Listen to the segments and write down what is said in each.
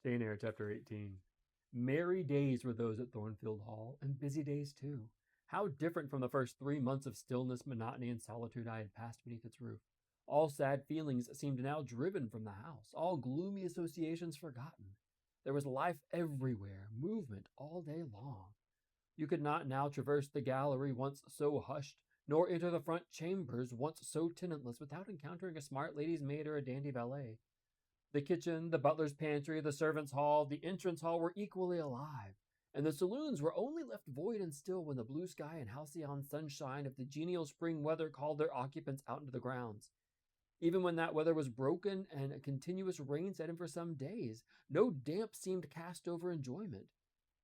Eyre, chapter 18. Merry days were those at Thornfield Hall, and busy days too. How different from the first 3 months of stillness, monotony, and solitude I had passed beneath its roof. All sad feelings seemed now driven from the house, all gloomy associations forgotten. There was life everywhere, movement all day long. You could not now traverse the gallery once so hushed, nor enter the front chambers once so tenantless, without encountering a smart lady's maid or a dandy valet. The kitchen, the butler's pantry, the servants' hall, the entrance hall were equally alive, and the saloons were only left void and still when the blue sky and halcyon sunshine of the genial spring weather called their occupants out into the grounds. Even when that weather was broken and a continuous rain set in for some days, no damp seemed cast over enjoyment.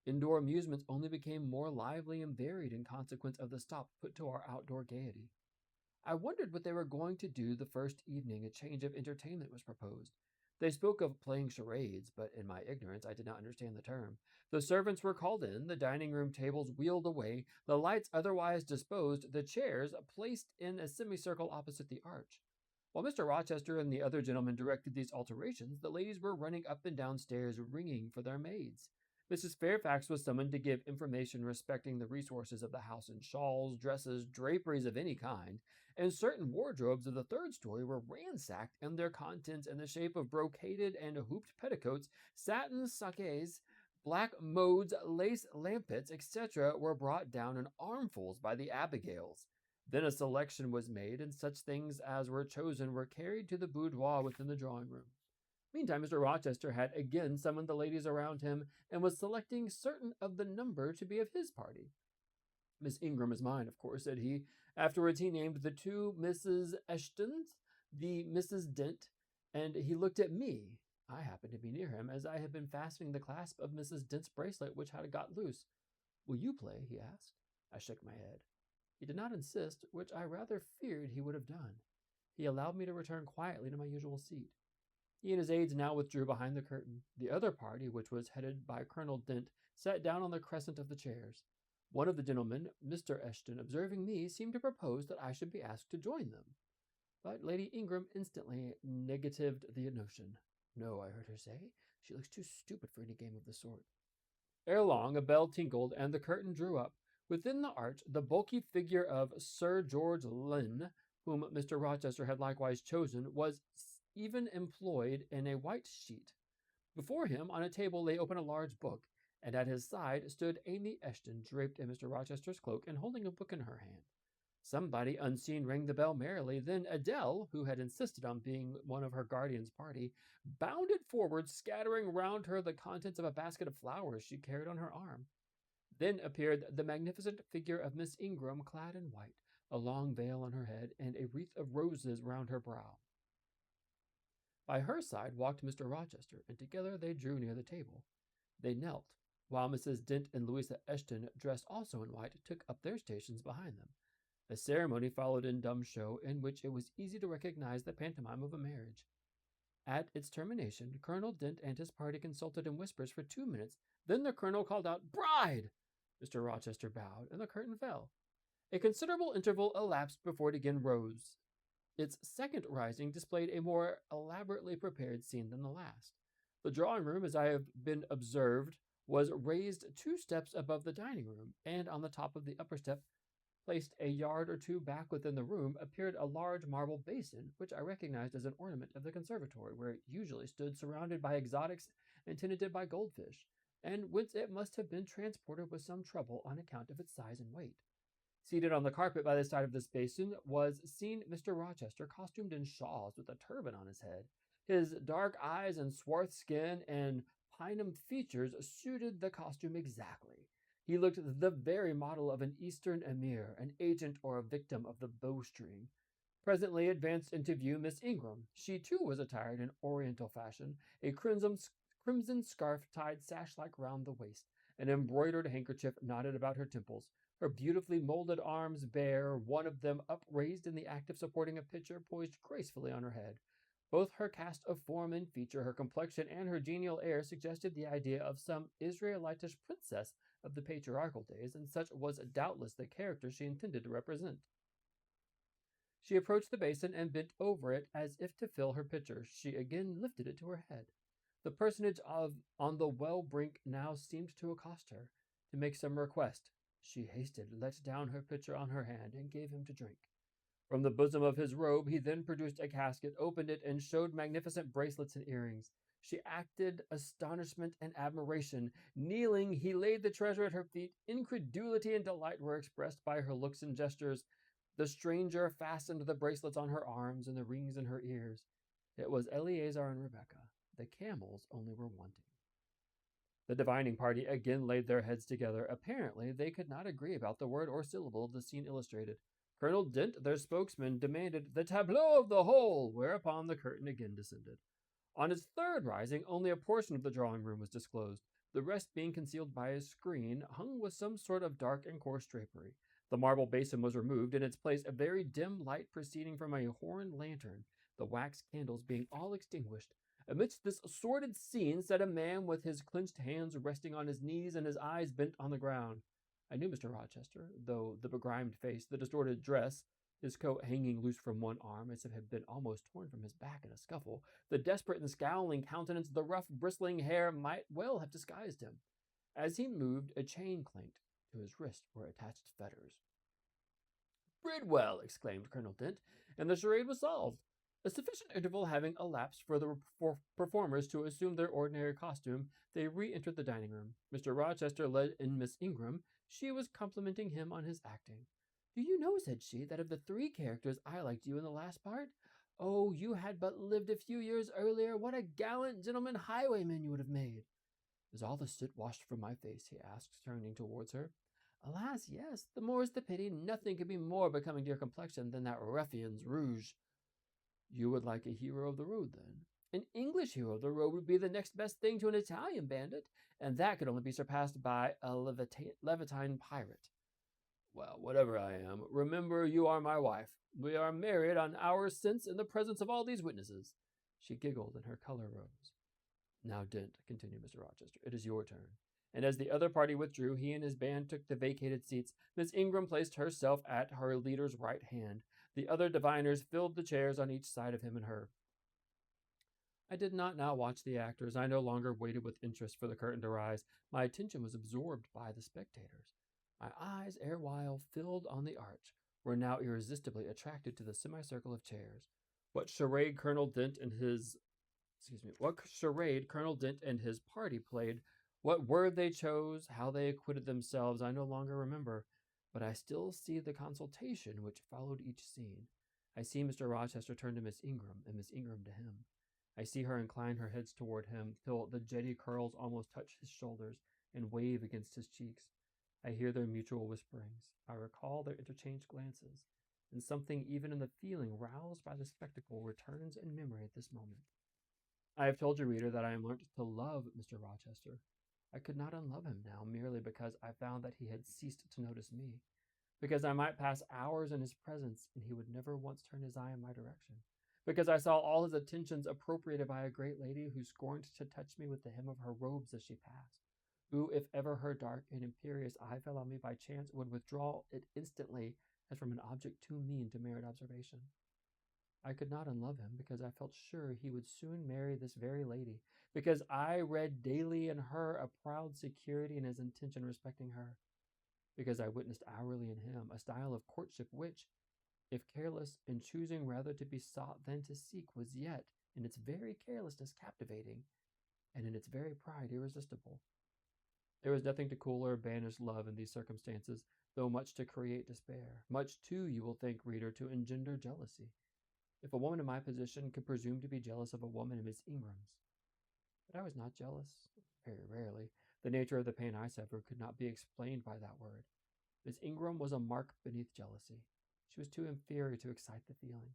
Indoor amusements only became more lively and varied in consequence of the stop put to our outdoor gaiety. I wondered what they were going to do the first evening a change of entertainment was proposed. They spoke of playing charades, but in my ignorance I did not understand the term. The servants were called in, the dining room tables wheeled away, the lights otherwise disposed, the chairs placed in a semicircle opposite the arch. While Mr. Rochester and the other gentlemen directed these alterations, the ladies were running up and down stairs ringing for their maids. Mrs. Fairfax was summoned to give information respecting the resources of the house in shawls, dresses, draperies of any kind, and certain wardrobes of the third story were ransacked, and their contents in the shape of brocaded and hooped petticoats, satin sacques, black modes, lace lampets, etc., were brought down in armfuls by the Abigails. Then a selection was made, and such things as were chosen were carried to the boudoir within the drawing room. Meantime, Mr. Rochester had again summoned the ladies around him, and was selecting certain of the number to be of his party. Miss Ingram is mine, of course, said he. Afterwards he named the two Mrs. Eshtons, the Mrs. Dent, and he looked at me. I happened to be near him, as I had been fastening the clasp of Mrs. Dent's bracelet, which had got loose. Will you play? He asked. I shook my head. He did not insist, which I rather feared he would have done. He allowed me to return quietly to my usual seat. He and his aides now withdrew behind the curtain. The other party, which was headed by Colonel Dent, sat down on the crescent of the chairs. One of the gentlemen, Mr. Eshton, observing me, seemed to propose that I should be asked to join them. But Lady Ingram instantly negatived the notion. No, I heard her say. She looks too stupid for any game of the sort. Ere long, a bell tinkled, and the curtain drew up. Within the arch, the bulky figure of Sir George Lynn, whom Mr. Rochester had likewise chosen, was even employed in a white sheet. Before him on a table lay open a large book, and at his side stood Amy Eshton, draped in Mr. Rochester's cloak and holding a book in her hand. Somebody unseen rang the bell merrily. Then Adele, who had insisted on being one of her guardian's party, bounded forward, scattering round her the contents of a basket of flowers she carried on her arm. Then appeared the magnificent figure of Miss Ingram, clad in white, a long veil on her head, and a wreath of roses round her brow. By her side walked Mr. Rochester, and together they drew near the table. They knelt, while Mrs. Dent and Louisa Eshton, dressed also in white, took up their stations behind them. A ceremony followed in dumb show, in which it was easy to recognize the pantomime of a marriage. At its termination, Colonel Dent and his party consulted in whispers for 2 minutes. Then the colonel called out, "Bride!" Mr. Rochester bowed, and the curtain fell. A considerable interval elapsed before it again rose. Its second rising displayed a more elaborately prepared scene than the last. The drawing room, as I have been observed, was raised 2 steps above the dining room, and on the top of the upper step, placed a yard or 2 back within the room, appeared a large marble basin, which I recognized as an ornament of the conservatory, where it usually stood surrounded by exotics and tenanted by goldfish, and whence it must have been transported with some trouble on account of its size and weight. Seated on the carpet by the side of this basin was seen Mr. Rochester, costumed in shawls with a turban on his head. His dark eyes and swarth skin and pinum features suited the costume exactly. He looked the very model of an Eastern emir, an agent or a victim of the bowstring. Presently advanced into view Miss Ingram. She too was attired in Oriental fashion, a crimson scarf tied sash-like round the waist, an embroidered handkerchief knotted about her temples, her beautifully molded arms bare, one of them upraised in the act of supporting a pitcher poised gracefully on her head. Both her cast of form and feature, her complexion, and her genial air suggested the idea of some Israelitish princess of the patriarchal days, and such was doubtless the character she intended to represent. She approached the basin and bent over it as if to fill her pitcher. She again lifted it to her head. The personage on the well brink now seemed to accost her, to make some request. She hasted, let down her pitcher on her hand, and gave him to drink. From the bosom of his robe he then produced a casket, opened it, and showed magnificent bracelets and earrings. She acted astonishment and admiration. Kneeling, he laid the treasure at her feet. Incredulity and delight were expressed by her looks and gestures. The stranger fastened the bracelets on her arms and the rings in her ears. It was Eleazar and Rebecca. The camels only were wanting. The divining party again laid their heads together. Apparently, they could not agree about the word or syllable of the scene illustrated. Colonel Dent, their spokesman, demanded the tableau of the whole, whereupon the curtain again descended. On its third rising, only a portion of the drawing room was disclosed, the rest being concealed by a screen hung with some sort of dark and coarse drapery. The marble basin was removed, in its place a very dim light proceeding from a horn lantern, the wax candles being all extinguished. Amidst this sordid scene sat a man with his clenched hands resting on his knees and his eyes bent on the ground. I knew Mr. Rochester, though the begrimed face, the distorted dress, his coat hanging loose from one arm as if it had been almost torn from his back in a scuffle, the desperate and scowling countenance, the rough, bristling hair might well have disguised him. As he moved, a chain clanked. To his wrist were attached fetters. "Bridwell!" exclaimed Colonel Dent, and the charade was solved. A sufficient interval having elapsed for the performers to assume their ordinary costume, they re-entered the dining room. Mr. Rochester led in Miss Ingram. She was complimenting him on his acting. "Do you know," said she, "that of the three characters I liked you in the last part? Oh, you had but lived a few years earlier, what a gallant gentleman highwayman you would have made!" "Is all the soot washed from my face?" he asked, turning towards her. "Alas, yes. The more is the pity. Nothing could be more becoming to your complexion than that ruffian's rouge." "You would like a hero of the road, then?" "An English hero of the road would be the next best thing to an Italian bandit, and that could only be surpassed by a Levantine pirate." "Well, whatever I am, remember you are my wife. We are married an hour since in the presence of all these witnesses." She giggled, and her color rose. "Now, Dent," continued Mr. Rochester, "it is your turn." And as the other party withdrew, he and his band took the vacated seats. Miss Ingram placed herself at her leader's right hand. The other diviners filled the chairs on each side of him and her. I did not now watch the actors. I no longer waited with interest for the curtain to rise. My attention was absorbed by the spectators. My eyes, erewhile filled on the arch, were now irresistibly attracted to the semicircle of chairs. What charade Colonel Dent and his party played, what word they chose, how they acquitted themselves, I no longer remember, but I still see the consultation which followed each scene. I see Mr. Rochester turn to Miss Ingram, and Miss Ingram to him. I see her incline her head toward him, till the jetty curls almost touch his shoulders and wave against his cheeks. I hear their mutual whisperings. I recall their interchanged glances, and something even in the feeling roused by the spectacle returns in memory at this moment. I have told you, reader, that I am learnt to love Mr. Rochester. I could not unlove him now, merely because I found that he had ceased to notice me, because I might pass hours in his presence, and he would never once turn his eye in my direction, because I saw all his attentions appropriated by a great lady who scorned to touch me with the hem of her robes as she passed, who, if ever her dark and imperious eye fell on me by chance, would withdraw it instantly as from an object too mean to merit observation. I could not unlove him, because I felt sure he would soon marry this very lady, because I read daily in her a proud security in his intention respecting her, because I witnessed hourly in him a style of courtship which, if careless, in choosing rather to be sought than to seek, was yet, in its very carelessness, captivating, and in its very pride irresistible. There was nothing to cool or banish love in these circumstances, though much to create despair, much too, you will think, reader, to engender jealousy. If a woman in my position could presume to be jealous of a woman in Miss Ingram's. But I was not jealous, very rarely. The nature of the pain I suffered could not be explained by that word. Miss Ingram was a mark beneath jealousy. She was too inferior to excite the feeling.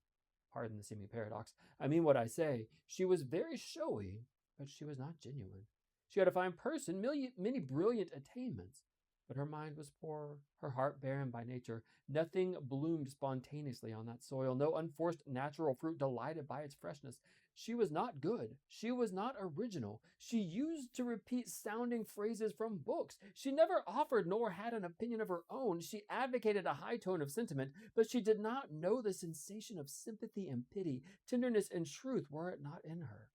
Pardon the seeming paradox. I mean what I say. She was very showy, but she was not genuine. She had a fine person, many brilliant attainments, but her mind was poor, her heart barren by nature. Nothing bloomed spontaneously on that soil. No unforced natural fruit delighted by its freshness. She was not good. She was not original. She used to repeat sounding phrases from books. She never offered nor had an opinion of her own. She advocated a high tone of sentiment, but she did not know the sensation of sympathy and pity. Tenderness and truth were it not in her.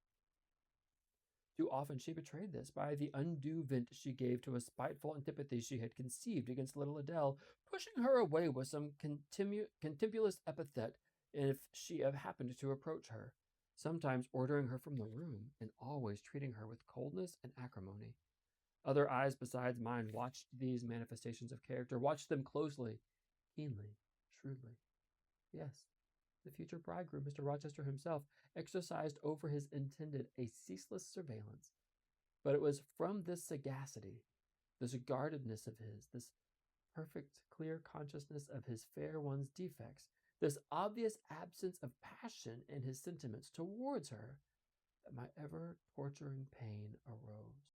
Too often she betrayed this by the undue vent she gave to a spiteful antipathy she had conceived against little Adele, pushing her away with some contemptuous epithet if she have happened to approach her, sometimes ordering her from the room, and always treating her with coldness and acrimony. Other eyes besides mine watched these manifestations of character, watched them closely, keenly, shrewdly. Yes, the future bridegroom, Mr. Rochester himself, exercised over his intended a ceaseless surveillance. But it was from this sagacity, this guardedness of his, this perfect, clear consciousness of his fair one's defects, this obvious absence of passion in his sentiments towards her, that my ever torturing pain arose.